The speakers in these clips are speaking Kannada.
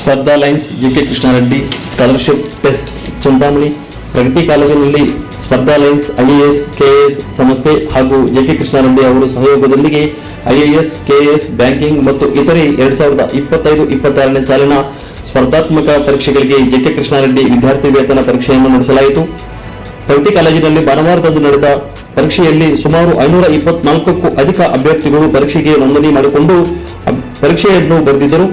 ಸ್ಪರ್ಧಾ lines JK Krishnareddy scholarship test Chintamani Pragati ಕಾಲೇಜಿನಲ್ಲಿ ಸ್ಪರ್ಧಾ ಲೈನ್ಸ್ ಐಎಎಸ್ ಕೆಎಎಸ್ ಸಂಸ್ಥೆ ಹಾಗೂ ಜೆಕೆ ಕೃಷ್ಣಾರೆಡ್ಡಿ ಅವರು ಸಹಯೋಗದೊಂದಿಗೆ ಐಎಎಸ್ ಕೆಎಎಸ್ ಬ್ಯಾಂಕಿಂಗ್ ಮತ್ತು ಇತರೆ 2025-26ನೇ ಸಾಲಿನ ಸ್ಪರ್ಧಾತ್ಮಕ ಪರೀಕ್ಷೆಗಳಿಗೆ ಜೆಕೆ ಕೃಷ್ಣಾರೆಡ್ಡಿ ವಿದ್ಯಾರ್ಥಿ ವೇತನ ಪರೀಕ್ಷೆಯನ್ನು ನಡೆಸಲಾಯಿತು. ಪ್ರಗತಿ ಕಾಲೇಜಿನಲ್ಲಿ ಭಾನುವಾರದಂದು ನಡೆದ ಪರೀಕ್ಷೆಯಲ್ಲಿ ಸುಮಾರು 524ಕ್ಕೂ ಅಧಿಕ ಅಭ್ಯರ್ಥಿಗಳು ಪರೀಕ್ಷೆಗೆ ನೋಂದಣಿ ಮಾಡಿಕೊಂಡು ಪರೀಕ್ಷೆಯನ್ನು ಬರೆದಿದ್ದರು.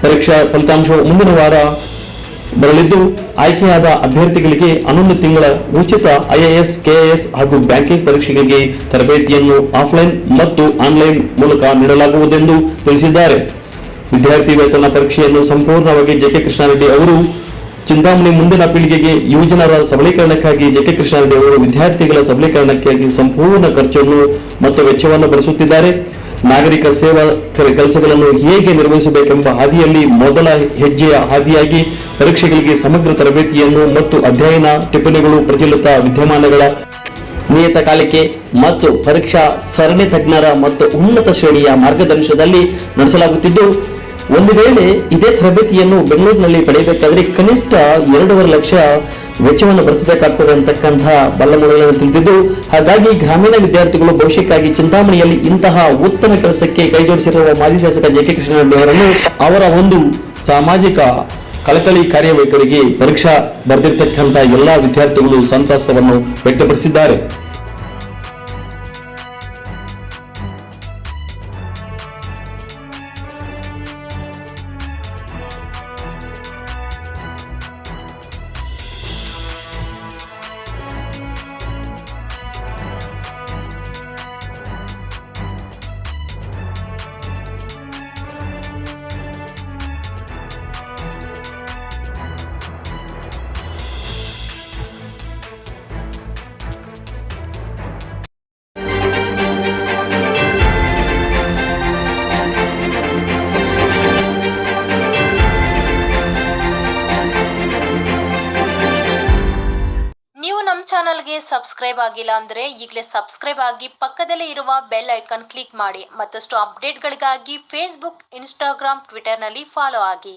ಪರೀಕ್ಷಾ ಫಲಿತಾಂಶವು ಮುಂದಿನ ವಾರ ಬರಲಿದ್ದು, ಆಯ್ಕೆಯಾದ ಅಭ್ಯರ್ಥಿಗಳಿಗೆ 11 ತಿಂಗಳ ಉಚಿತ ಐಎಎಸ್ ಕೆಎಎಸ್ ಹಾಗೂ ಬ್ಯಾಂಕಿಂಗ್ ಪರೀಕ್ಷೆಗಳಿಗೆ ತರಬೇತಿಯನ್ನು ಆಫ್ಲೈನ್ ಮತ್ತು ಆನ್ಲೈನ್ ಮೂಲಕ ನೀಡಲಾಗುವುದೆಂದು ತಿಳಿಸಿದ್ದಾರೆ. ವಿದ್ಯಾರ್ಥಿ ವೇತನ ಪರೀಕ್ಷೆಯನ್ನು ಸಂಪೂರ್ಣವಾಗಿ ಜೆಕೆ ಕೃಷ್ಣಾರೆಡ್ಡಿ ಅವರು ಚಿಂತಾಮಣಿ ಮುಂದಿನ ಪೀಳಿಗೆಗೆ ಯುವಜನರ ಸಬಲೀಕರಣಕ್ಕಾಗಿ ಜೆಕೆ ಕೃಷ್ಣಾರೆಡ್ಡಿ ಅವರು ವಿದ್ಯಾರ್ಥಿಗಳ ಸಬಲೀಕರಣಕ್ಕಾಗಿ ಸಂಪೂರ್ಣ ಖರ್ಚನ್ನು ಮತ್ತು ವೆಚ್ಚವನ್ನು ಭರಿಸುತ್ತಿದ್ದಾರೆ. ನಾಗರಿಕ ಸೇವಾ ಕೆಲಸಗಳನ್ನು ಹೇಗೆ ನಿರ್ವಹಿಸಬೇಕೆಂಬ ಹಾದಿಯಲ್ಲಿ ಮೊದಲ ಹೆಜ್ಜೆಯ ಹಾದಿಯಾಗಿ ಪರೀಕ್ಷೆಗಳಿಗೆ ಸಮಗ್ರ ತರಬೇತಿಯನ್ನು ಮತ್ತು ಅಧ್ಯಯನ ಟಿಪ್ಪಣಿಗಳು ಪ್ರಚಲಿತ ವಿದ್ಯಮಾನಗಳ ನಿಯತಕಾಲಿಕೆ ಮತ್ತು ಪರೀಕ್ಷಾ ಸರಣಿ ತಜ್ಞರ ಮತ್ತು ಉನ್ನತ ಶ್ರೇಣಿಯ ಮಾರ್ಗದರ್ಶನದಲ್ಲಿ ನಡೆಸಲಾಗುತ್ತಿದ್ದು, ಒಂದು ವೇಳೆ ಇದೇ ತರಬೇತಿಯನ್ನು ಬೆಂಗಳೂರಿನಲ್ಲಿ ಪಡೆಯಬೇಕಾದ್ರೆ ಕನಿಷ್ಠ 2.5 ಲಕ್ಷ ವೆಚ್ಚವನ್ನು ಭರಿಸಬೇಕಾಗ್ತದೆ ಅಂತಕ್ಕಂತಹ ಬಲ್ಲಮೂಲಗಳನ್ನು ತಿಳಿದಿದ್ದು, ಹಾಗಾಗಿ ಗ್ರಾಮೀಣ ವಿದ್ಯಾರ್ಥಿಗಳು ಭವಿಷ್ಯಕ್ಕಾಗಿ ಚಿಂತಾಮಣಿಯಲ್ಲಿ ಇಂತಹ ಉತ್ತಮ ಕೆಲಸಕ್ಕೆ ಕೈಜೋಡಿಸಿರುವ ಮಾಜಿ ಶಾಸಕ ಜೆಕೆ ಕೃಷ್ಣಾರೆಡ್ಡಿ ಅವರನ್ನು ಅವರ ಒಂದು ಸಾಮಾಜಿಕ ಕಳಕಳಿ ಕಾರ್ಯವೈಖರಿಗೆ ಪರೀಕ್ಷಾ ಬರೆದಿರ್ತಕ್ಕಂಥ ಎಲ್ಲಾ ವಿದ್ಯಾರ್ಥಿಗಳು ಸಂತಸವನ್ನು ವ್ಯಕ್ತಪಡಿಸಿದ್ದಾರೆ. ಚಾನಲ್ಗೆ ಸಬ್ಸ್ಕ್ರೈಬ್ ಆಗಿಲ್ಲ ಅಂದ್ರೆ ಈಗಲೇ ಸಬ್ಸ್ಕ್ರೈಬ್ ಆಗಿ ಪಕ್ಕದಲ್ಲೇ ಇರುವ ಬೆಲ್ ಐಕಾನ್ ಕ್ಲಿಕ್ ಮಾಡಿ. ಮತ್ತಷ್ಟು ಅಪ್ಡೇಟ್ಗಳಿಗಾಗಿ ಫೇಸ್ಬುಕ್, ಇನ್ಸ್ಟಾಗ್ರಾಮ್, ಟ್ವಿಟರ್ನಲ್ಲಿ ಫಾಲೋ ಆಗಿ.